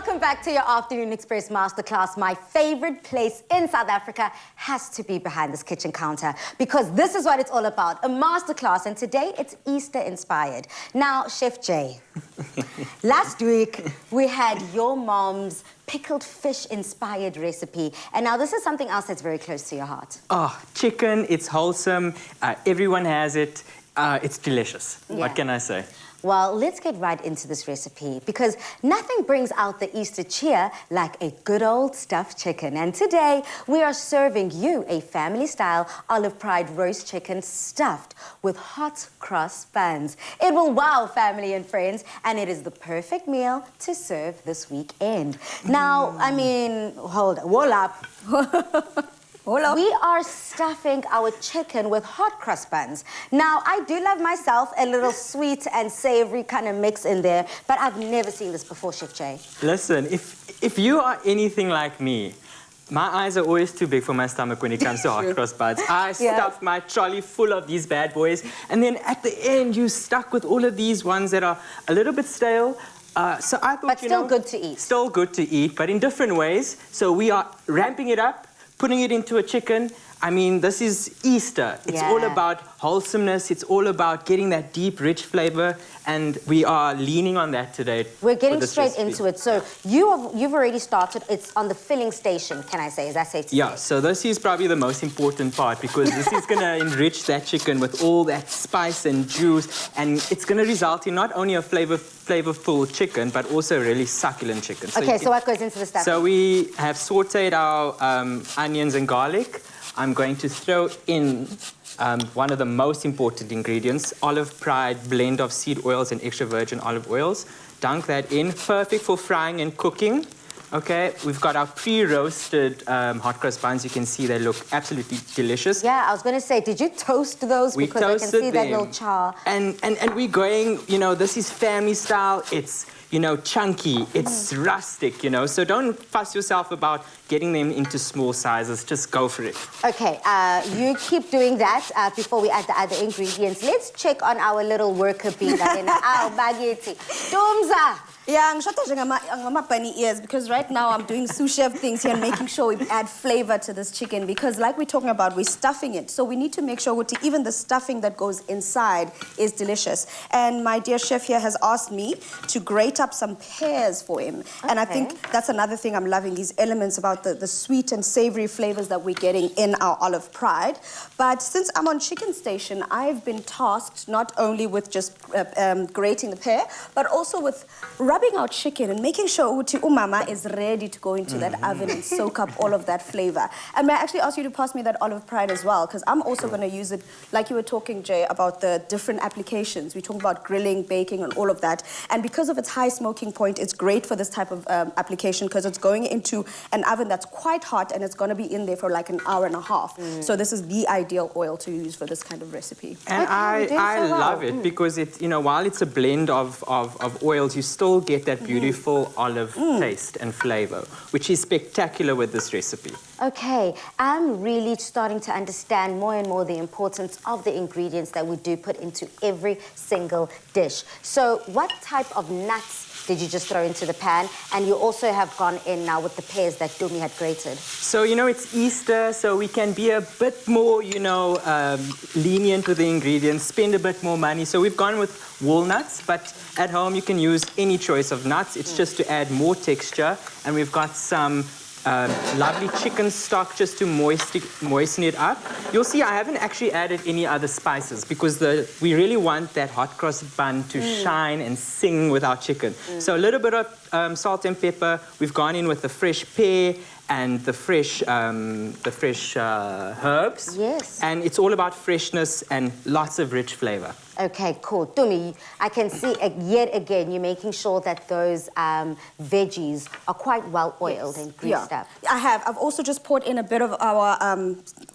Welcome back to your Afternoon Express Masterclass. My favorite place in South Africa has to be behind this kitchen counter because this is what it's all about, a masterclass, and today it's Easter inspired. Now, Chef Jay, last week we had your mom's pickled fish inspired recipe, and now this is something else that's very close to your heart. Oh, chicken, it's wholesome, everyone has it, it's delicious. Yeah. What can I say? Well, let's get right into this recipe because nothing brings out the Easter cheer like a good old stuffed chicken. And today we are serving you a family-style olive pride roast chicken stuffed with hot cross buns. It will wow family and friends, and it is the perfect meal to serve this weekend. Now, I mean, hold up. We are stuffing our chicken with hot cross buns. Now, I do love myself a little sweet and savory kind of mix in there, but I've never seen this before, Chef Jay. Listen, if you are anything like me, my eyes are always too big for my stomach when it comes to hot cross buns. I stuff my trolley full of these bad boys, and then at the end, you're stuck with all of these ones that are a little bit stale. So I thought, but still good to eat. Still good to eat, but in different ways. So we are ramping it up, putting it into a chicken. I mean, this is Easter. It's all about wholesomeness. It's all about getting that deep, rich flavor, and we are leaning on that today. We're getting straight into it. So you've already started. It's on the filling station, can I say? Is that safe to say? Yeah, so this is probably the most important part because this is going to enrich that chicken with all that spice and juice, and it's going to result in not only a flavorful chicken, but also a really succulent chicken. Okay, so what goes into the stuffing? So we have sauteed our onions and garlic. I'm going to throw in one of the most important ingredients, olive pride blend of seed oils and extra virgin olive oils. Dunk that in, perfect for frying and cooking. Okay, we've got our pre-roasted hot cross buns. You can see they look absolutely delicious. Yeah, I was going to say, did you toast those? We because I can see that little char. And we're going, you know, this is family style. It's, you know, chunky. It's rustic, you know. So don't fuss yourself about getting them into small sizes. Just go for it. Okay, you keep doing that before we add the other ingredients. Let's check on our little worker bee in our baguette. Dumza! Yeah, I'm short bunny ears because right now I'm doing sous chef things here and making sure we add flavor to this chicken because like we're talking about, we're stuffing it. So we need to make sure even the stuffing that goes inside is delicious. And my dear chef here has asked me to grate up some pears for him. Okay. And I think that's another thing I'm loving, these elements about the sweet and savory flavors that we're getting in our olive pride. But since I'm on chicken station, I've been tasked not only with just grating the pear, but also with rubbing our chicken and making sure Uti Umama is ready to go into that oven and soak up all of that flavor. And may I actually ask you to pass me that olive pride as well, because I'm also going to use it, like you were talking, Jay, about the different applications. We talk about grilling, baking, and all of that. And because of its high smoking point, it's great for this type of application because it's going into an oven that's quite hot and it's going to be in there for like an hour and a half. So this is the ideal oil to use for this kind of recipe. And I love it because it, you know, while it's a blend of oils, you still get that beautiful olive taste and flavor, which is spectacular with this recipe. Okay, I'm really starting to understand more and more the importance of the ingredients that we do put into every single dish. So what type of nuts did you just throw into the pan? And you also have gone in now with the pears that Dumi had grated. So, you know, it's Easter, so we can be a bit more, you know, lenient with the ingredients, spend a bit more money. So we've gone with walnuts, but at home you can use any choice of nuts. It's just to add more texture. And we've got some lovely chicken stock just to moisten it up. You'll see I haven't actually added any other spices because we really want that hot cross bun to shine and sing with our chicken. So a little bit of salt and pepper. We've gone in with the fresh pear and the fresh herbs. Yes. And it's all about freshness and lots of rich flavor. Okay, cool. Dumi, I can see yet again you're making sure that those veggies are quite well oiled and greased up. I have. I've also just poured in a bit of our.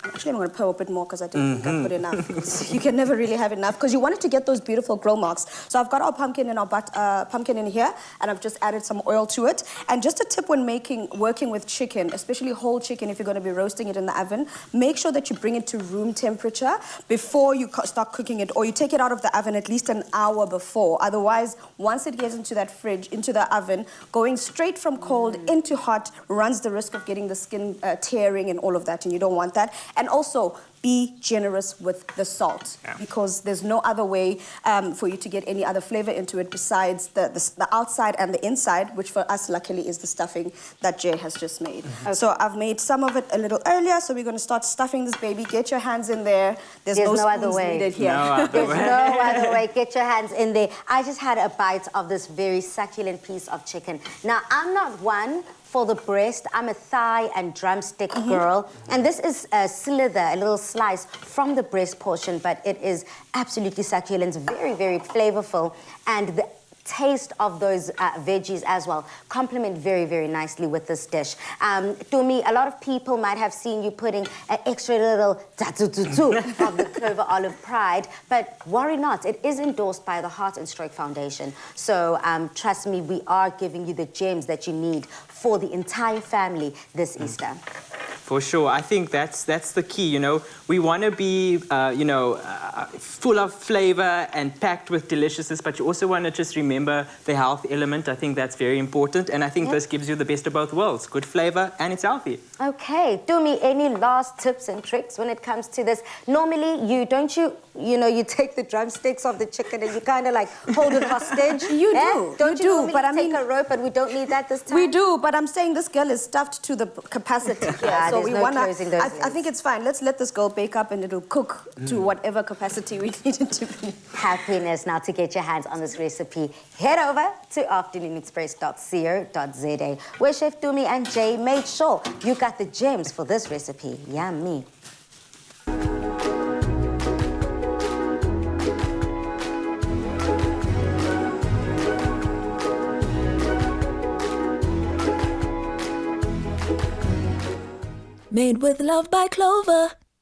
Actually, I'm going to pour a bit more because I don't think I put enough. You can never really have enough because you want it to get those beautiful grill marks. So I've got our pumpkin and our pumpkin in here, and I've just added some oil to it. And just a tip when working with chicken, especially whole chicken, if you're going to be roasting it in the oven, make sure that you bring it to room temperature before you start cooking it, or you take it out out of the oven at least an hour before. Otherwise, once it gets into that fridge, into the oven, going straight from cold into hot runs the risk of getting the skin tearing and all of that, and you don't want that. And also, be generous with the salt, because there's no other way for you to get any other flavor into it besides the outside and the inside, which for us luckily is the stuffing that Jay has just made. Okay. So I've made some of it a little earlier, so we're going to start stuffing this baby. Get your hands in there. There's no other way needed here. There's no other way. Get your hands in there. I just had a bite of this very succulent piece of chicken. Now, I'm not one for the breast. I'm a thigh and drumstick girl. And this is a slither, a little slice from the breast portion, but it is absolutely succulent, very, very flavorful. And the taste of those veggies as well complement very, very nicely with this dish. To me, a lot of people might have seen you putting an extra little of the Clover Olive Pride, but worry not, it is endorsed by the Heart and Stroke Foundation. So trust me, we are giving you the gems that you need for the entire family this Easter. For sure. I think that's the key, you know. We want to be, full of flavor and packed with deliciousness, but you also want to just remember the health element. I think that's very important, and I think this gives you the best of both worlds. Good flavor, and it's healthy. Okay. Do me any last tips and tricks when it comes to this? Normally, you take the drumsticks of the chicken and you kind of like hold it hostage. You do. Don't you but I mean, take a rope, but we don't need that this time? We do, but I'm saying this girl is stuffed to the capacity. So we want to. I think it's fine. Let's let this girl bake up and it'll cook to whatever capacity we need it to be. Happiness. Now, to get your hands on this recipe, head over to afternoonexpress.co.za, where Chef Dumi and Jay made sure you got the gems for this recipe. Yummy. Made with love by Clover.